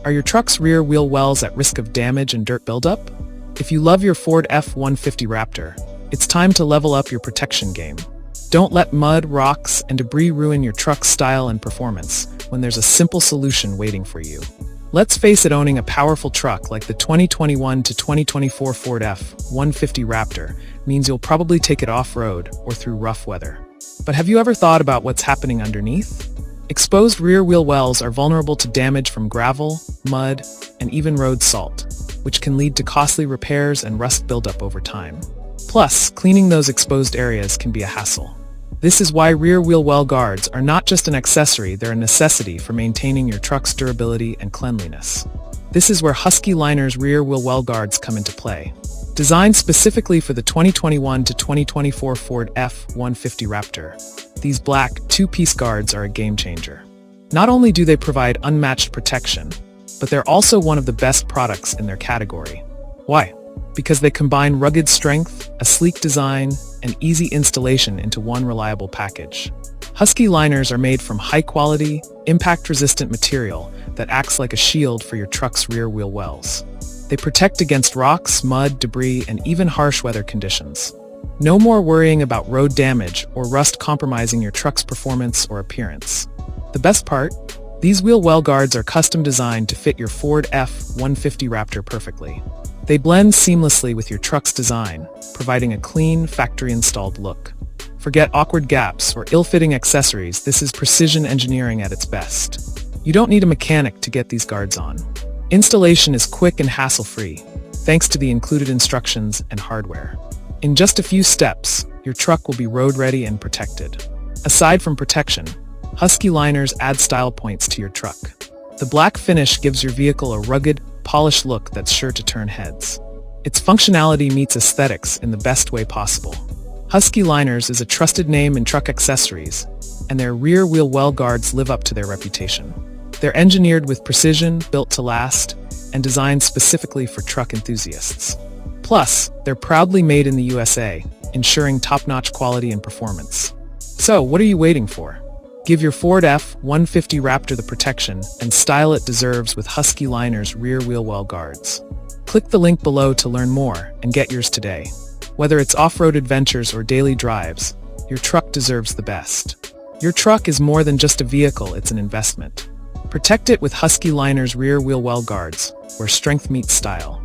Are your truck's rear wheel wells at risk of damage and dirt buildup? If you love your Ford F-150 Raptor, it's time to level up your protection game. Don't let mud, rocks, and debris ruin your truck's style and performance when there's a simple solution waiting for you. Let's face it, owning a powerful truck like the 2021 to 2024 Ford F-150 Raptor means you'll probably take it off-road or through rough weather. But have you ever thought about what's happening underneath? Exposed rear wheel wells are vulnerable to damage from gravel, mud, and even road salt, which can lead to costly repairs and rust buildup over time. Plus, cleaning those exposed areas can be a hassle. This is why rear wheel well guards are not just an accessory, they're a necessity for maintaining your truck's durability and cleanliness. This is where Husky Liner's rear wheel well guards come into play. Designed specifically for the 2021 to 2024 Ford F-150 Raptor, these black two-piece guards are a game changer. Not only do they provide unmatched protection, but they're also one of the best products in their category. Why? Because they combine rugged strength, a sleek design, and easy installation into one reliable package. Husky liners are made from high-quality, impact-resistant material that acts like a shield for your truck's rear wheel wells. They protect against rocks, mud, debris, and even harsh weather conditions. No more worrying about road damage or rust compromising your truck's performance or appearance. The best part? These wheel well guards are custom designed to fit your Ford F-150 Raptor perfectly. They blend seamlessly with your truck's design, providing a clean, factory-installed look. Forget awkward gaps or ill-fitting accessories, this is precision engineering at its best. You don't need a mechanic to get these guards on. Installation is quick and hassle-free, thanks to the included instructions and hardware. In just a few steps, your truck will be road-ready and protected. Aside from protection, Husky liners add style points to your truck. The black finish gives your vehicle a rugged, polished look that's sure to turn heads. Its functionality meets aesthetics in the best way possible. Husky Liners is a trusted name in truck accessories, and their rear wheel well guards live up to their reputation. They're engineered with precision, built to last, and designed specifically for truck enthusiasts. Plus, they're proudly made in the USA, ensuring top-notch quality and performance. So, what are you waiting for? Give your Ford F-150 Raptor the protection and style it deserves with Husky Liner's rear wheel well guards. Click the link below to learn more and get yours today. Whether it's off-road adventures or daily drives, your truck deserves the best. Your truck is more than just a vehicle, it's an investment. Protect it with Husky Liner's rear wheel well guards, where strength meets style.